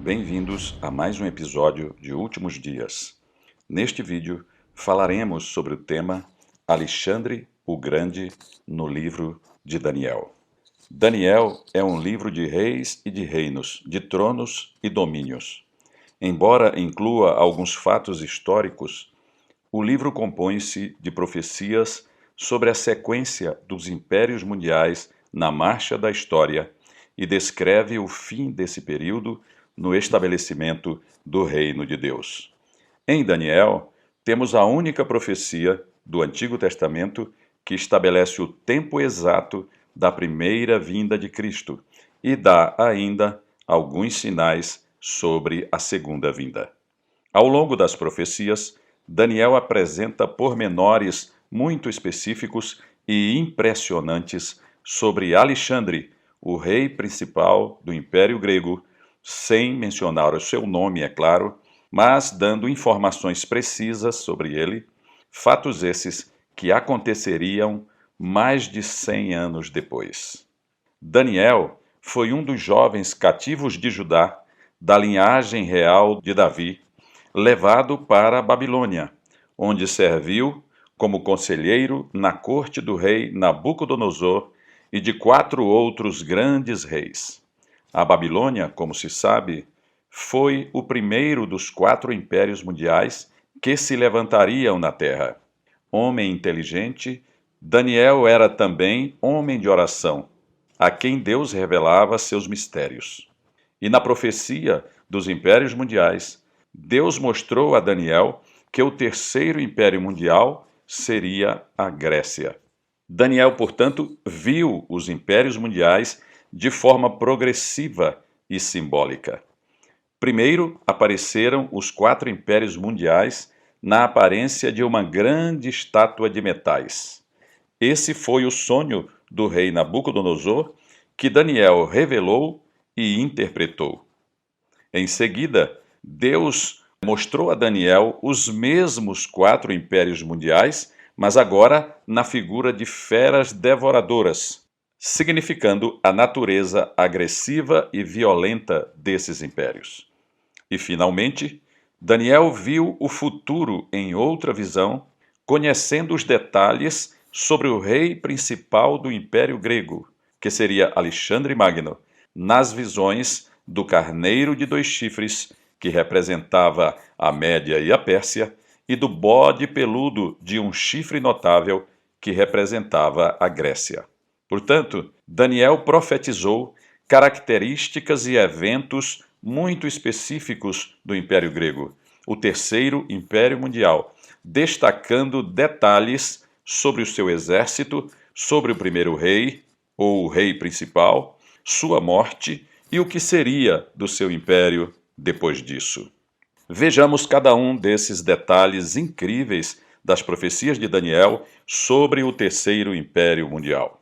Bem-vindos a mais um episódio de Últimos Dias. Neste vídeo falaremos sobre o tema Alexandre o Grande no livro de Daniel. Daniel é um livro de reis e de reinos, de tronos e domínios. Embora inclua alguns fatos históricos, o livro compõe-se de profecias sobre a sequência dos impérios mundiais na marcha da história e descreve o fim desse período no estabelecimento do reino de Deus. Em Daniel, temos a única profecia do Antigo Testamento que estabelece o tempo exato da primeira vinda de Cristo e dá ainda alguns sinais sobre a segunda vinda. Ao longo das profecias, Daniel apresenta pormenores muito específicos e impressionantes sobre Alexandre, o rei principal do Império Grego, sem mencionar o seu nome, é claro, mas dando informações precisas sobre ele, fatos esses que aconteceriam mais de 100 anos depois. Daniel foi um dos jovens cativos de Judá, da linhagem real de Davi, levado para a Babilônia, onde serviu como conselheiro na corte do rei Nabucodonosor e de 4 outros grandes reis. A Babilônia, como se sabe, foi o primeiro dos 4 impérios mundiais que se levantariam na terra. Homem inteligente, Daniel era também homem de oração, a quem Deus revelava seus mistérios. E na profecia dos impérios mundiais, Deus mostrou a Daniel que o terceiro império mundial seria a Grécia. Daniel, portanto, viu os impérios mundiais de forma progressiva e simbólica. Primeiro apareceram os 4 impérios mundiais na aparência de uma grande estátua de metais. Esse foi o sonho do rei Nabucodonosor, que Daniel revelou e interpretou. Em seguida, Deus mostrou a Daniel os mesmos 4 impérios mundiais, mas agora na figura de feras devoradoras, significando a natureza agressiva e violenta desses impérios. E, finalmente, Daniel viu o futuro em outra visão, conhecendo os detalhes sobre o rei principal do Império Grego, que seria Alexandre Magno, nas visões do carneiro de 2 chifres, que representava a Média e a Pérsia, e do bode peludo de um chifre notável, que representava a Grécia. Portanto, Daniel profetizou características e eventos muito específicos do Império Grego, o terceiro Império Mundial, destacando detalhes sobre o seu exército, sobre o primeiro rei, ou o rei principal, sua morte e o que seria do seu império depois disso. Vejamos cada um desses detalhes incríveis das profecias de Daniel sobre o terceiro Império Mundial.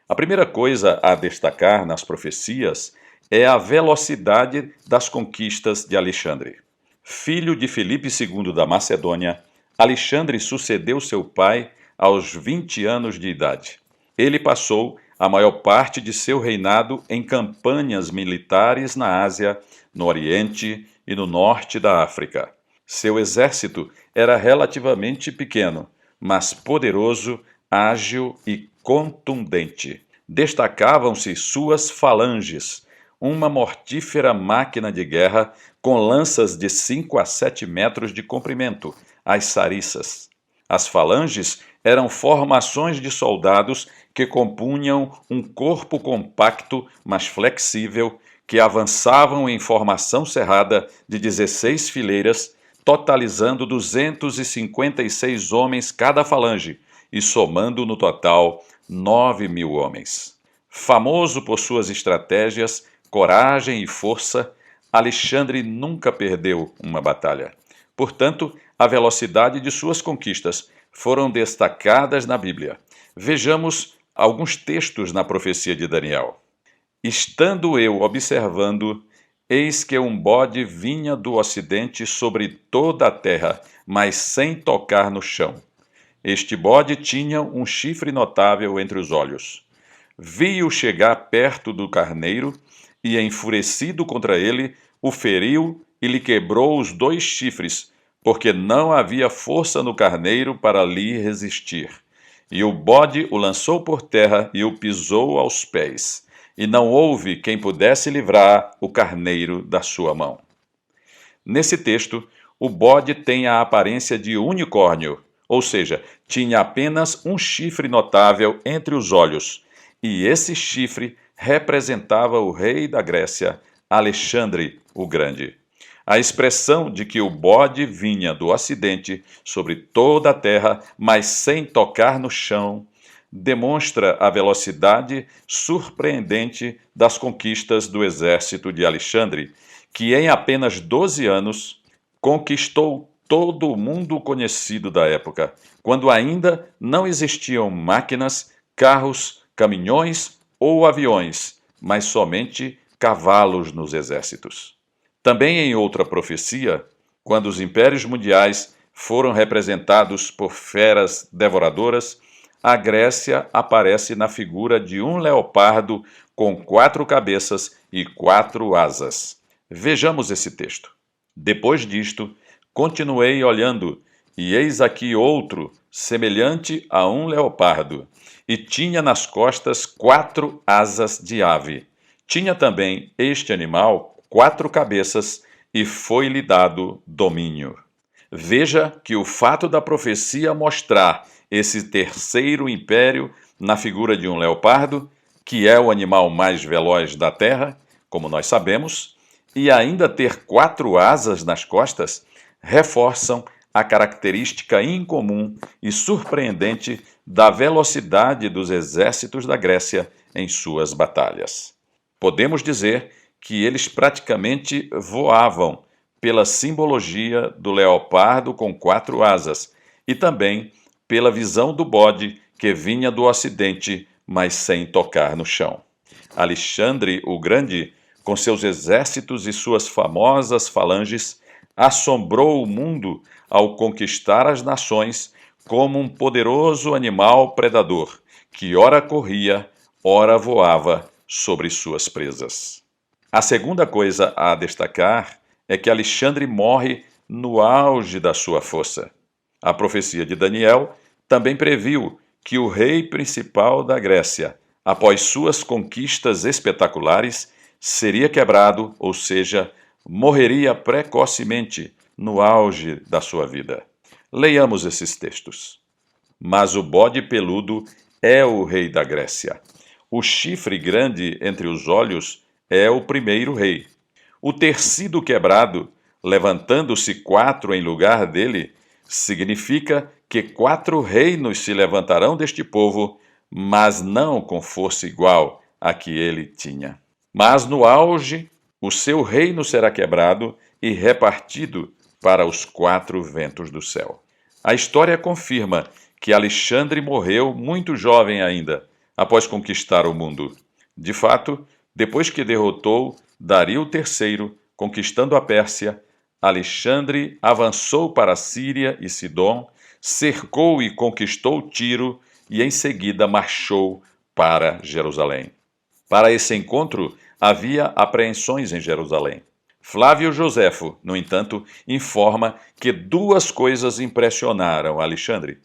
A primeira coisa a destacar nas profecias é a velocidade das conquistas de Alexandre. Filho de Filipe II da Macedônia, Alexandre sucedeu seu pai aos 20 anos de idade. Ele passou a maior parte de seu reinado em campanhas militares na Ásia, no Oriente e no norte da África. Seu exército era relativamente pequeno, mas poderoso, ágil e contundente. Destacavam-se suas falanges, uma mortífera máquina de guerra com lanças de 5 a 7 metros de comprimento, as sariças. As falanges eram formações de soldados que compunham um corpo compacto, mas flexível, que avançavam em formação cerrada de 16 fileiras, totalizando 256 homens cada falange e somando no total 9.000 homens. Famoso por suas estratégias, coragem e força, Alexandre nunca perdeu uma batalha. Portanto, a velocidade de suas conquistas foram destacadas na Bíblia. Vejamos alguns textos na profecia de Daniel. Estando eu observando, eis que um bode vinha do ocidente sobre toda a terra, mas sem tocar no chão. Este bode tinha um chifre notável entre os olhos. Vi-o chegar perto do carneiro e, enfurecido contra ele, o feriu e lhe quebrou os 2 chifres, porque não havia força no carneiro para lhe resistir. E o bode o lançou por terra e o pisou aos pés. E não houve quem pudesse livrar o carneiro da sua mão. Nesse texto, o bode tem a aparência de unicórnio, ou seja, tinha apenas um chifre notável entre os olhos, e esse chifre representava o rei da Grécia, Alexandre o Grande. A expressão de que o bode vinha do ocidente sobre toda a terra, mas sem tocar no chão, demonstra a velocidade surpreendente das conquistas do exército de Alexandre, que em apenas 12 anos conquistou todo o mundo conhecido da época, quando ainda não existiam máquinas, carros, caminhões ou aviões, mas somente cavalos nos exércitos. Também em outra profecia, quando os impérios mundiais foram representados por feras devoradoras, a Grécia aparece na figura de um leopardo com 4 cabeças e 4 asas. Vejamos esse texto. Depois disto, continuei olhando, e eis aqui outro, semelhante a um leopardo, e tinha nas costas 4 asas de ave. Tinha também este animal 4 cabeças, e foi-lhe dado domínio. Veja que o fato da profecia mostrar esse terceiro império na figura de um leopardo, que é o animal mais veloz da terra, como nós sabemos, e ainda ter 4 asas nas costas, reforçam a característica incomum e surpreendente da velocidade dos exércitos da Grécia em suas batalhas. Podemos dizer que eles praticamente voavam pela simbologia do leopardo com 4 asas e também pela visão do bode que vinha do ocidente, mas sem tocar no chão. Alexandre o Grande, com seus exércitos e suas famosas falanges, assombrou o mundo ao conquistar as nações como um poderoso animal predador, que ora corria, ora voava sobre suas presas. A segunda coisa a destacar é que Alexandre morre no auge da sua força. A profecia de Daniel também previu que o rei principal da Grécia, após suas conquistas espetaculares, seria quebrado, ou seja, morreria precocemente no auge da sua vida. Leiamos esses textos. Mas o bode peludo é o rei da Grécia. O chifre grande entre os olhos é o primeiro rei. O ter sido quebrado, levantando-se 4 em lugar dele, significa que 4 reinos se levantarão deste povo, mas não com força igual à que ele tinha. Mas no auge, o seu reino será quebrado e repartido para os 4 ventos do céu. A história confirma que Alexandre morreu muito jovem ainda, após conquistar o mundo. De fato, depois que derrotou Dario III, conquistando a Pérsia, Alexandre avançou para a Síria e Sidom, cercou e conquistou Tiro e em seguida marchou para Jerusalém. Para esse encontro, havia apreensões em Jerusalém. Flávio Joséfo, no entanto, informa que 2 coisas impressionaram Alexandre.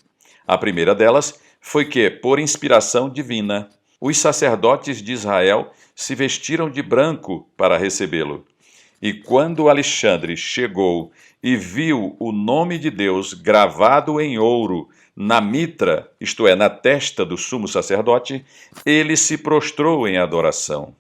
A primeira delas foi que, por inspiração divina, os sacerdotes de Israel se vestiram de branco para recebê-lo. E quando Alexandre chegou e viu o nome de Deus gravado em ouro na mitra, isto é, na testa do sumo sacerdote, ele se prostrou em adoração.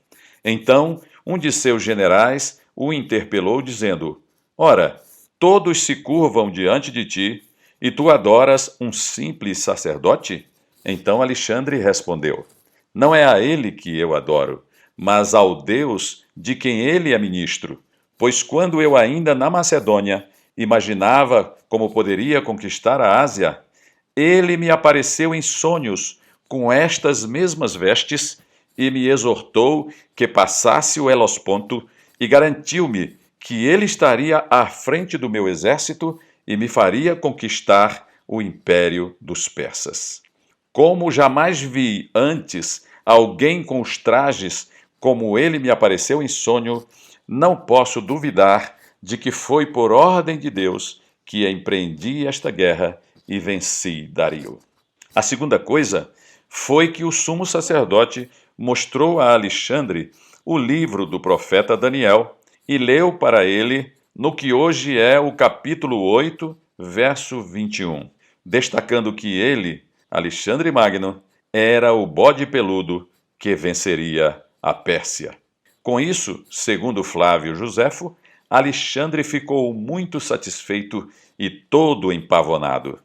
Então, um de seus generais o interpelou, dizendo: Ora, todos se curvam diante de ti, e tu adoras um simples sacerdote? Então Alexandre respondeu: Não é a ele que eu adoro, mas ao Deus de quem ele é ministro. Pois quando eu ainda na Macedônia imaginava como poderia conquistar a Ásia, ele me apareceu em sonhos com estas mesmas vestes e me exortou que passasse o Helesponto e garantiu-me que ele estaria à frente do meu exército e me faria conquistar o império dos persas. Como jamais vi antes alguém com os trajes como ele me apareceu em sonho, não posso duvidar de que foi por ordem de Deus que empreendi esta guerra e venci Dario. A segunda coisa foi que o sumo sacerdote mostrou a Alexandre o livro do profeta Daniel e leu para ele no que hoje é o capítulo 8, verso 21, destacando que ele, Alexandre Magno, era o bode peludo que venceria a Pérsia. Com isso, segundo Flávio Joséfo, Alexandre ficou muito satisfeito e todo empavonado.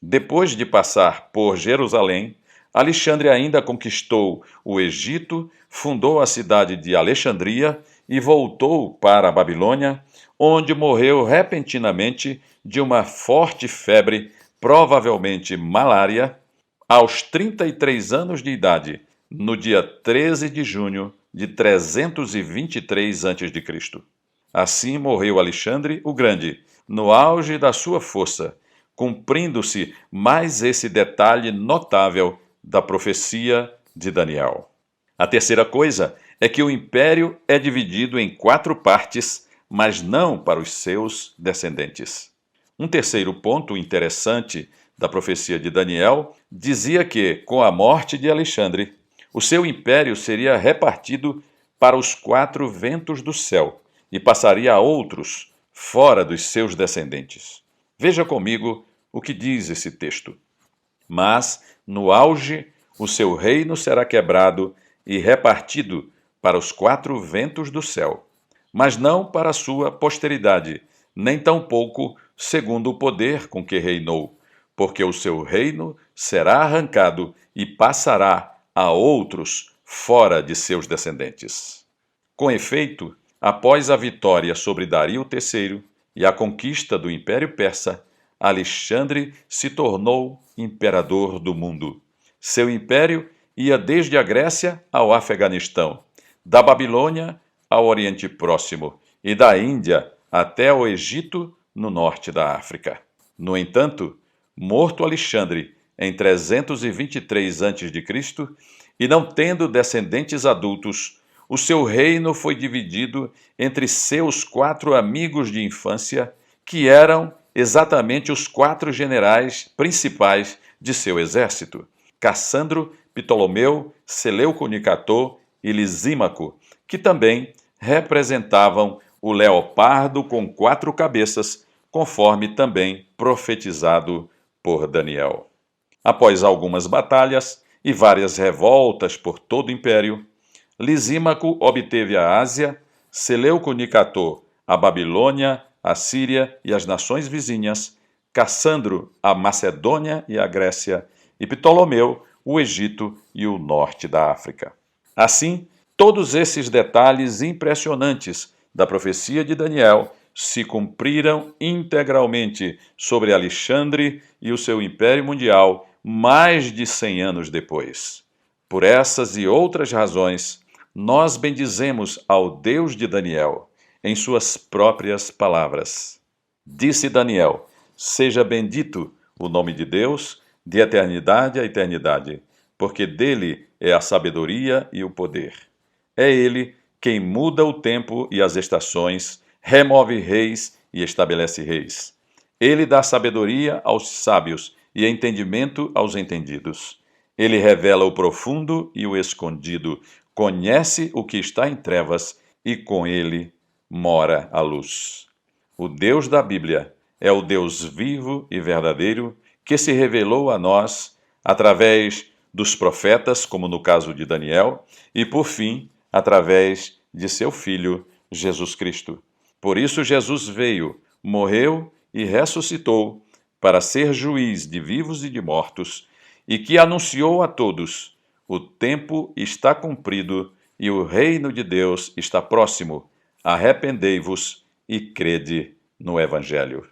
Depois de passar por Jerusalém, Alexandre ainda conquistou o Egito, fundou a cidade de Alexandria e voltou para a Babilônia, onde morreu repentinamente de uma forte febre, provavelmente malária, aos 33 anos de idade, no dia 13 de junho de 323 a.C. Assim morreu Alexandre o Grande, no auge da sua força, cumprindo-se mais esse detalhe notável da profecia de Daniel. A terceira coisa é que o império é dividido em 4 partes, mas não para os seus descendentes. Um terceiro ponto interessante da profecia de Daniel dizia que, com a morte de Alexandre, o seu império seria repartido para os 4 ventos do céu e passaria a outros, fora dos seus descendentes. Veja comigo o que diz esse texto. Mas, no auge, o seu reino será quebrado e repartido para os 4 ventos do céu, mas não para a sua posteridade, nem tampouco segundo o poder com que reinou, porque o seu reino será arrancado e passará a outros fora de seus descendentes. Com efeito, após a vitória sobre Dario III e a conquista do Império Persa, Alexandre se tornou imperador do mundo. Seu império ia desde a Grécia ao Afeganistão, da Babilônia ao Oriente Próximo e da Índia até o Egito, no norte da África. No entanto, morto Alexandre em 323 a.C. e não tendo descendentes adultos, o seu reino foi dividido entre seus 4 amigos de infância, que eram exatamente os 4 generais principais de seu exército: Cassandro, Ptolomeu, Seleuco Nicator e Lisímaco, que também representavam o leopardo com 4 cabeças, conforme também profetizado por Daniel. Após algumas batalhas e várias revoltas por todo o império, Lisímaco obteve a Ásia, Seleuco Nicator a Babilônia, a Síria e as nações vizinhas, Cassandro a Macedônia e a Grécia, e Ptolomeu o Egito e o norte da África. Assim, todos esses detalhes impressionantes da profecia de Daniel se cumpriram integralmente sobre Alexandre e o seu império mundial mais de 100 anos depois. Por essas e outras razões, nós bendizemos ao Deus de Daniel, em suas próprias palavras. Disse Daniel: seja bendito o nome de Deus, de eternidade a eternidade, porque dele é a sabedoria e o poder. É ele quem muda o tempo e as estações, remove reis e estabelece reis. Ele dá sabedoria aos sábios e entendimento aos entendidos. Ele revela o profundo e o escondido, conhece o que está em trevas e com ele mora a luz. O Deus da Bíblia é o Deus vivo e verdadeiro que se revelou a nós através dos profetas, como no caso de Daniel, e por fim, através de seu Filho, Jesus Cristo. Por isso Jesus veio, morreu e ressuscitou para ser juiz de vivos e de mortos, e que anunciou a todos: o tempo está cumprido e o reino de Deus está próximo. Arrependei-vos e crede no Evangelho.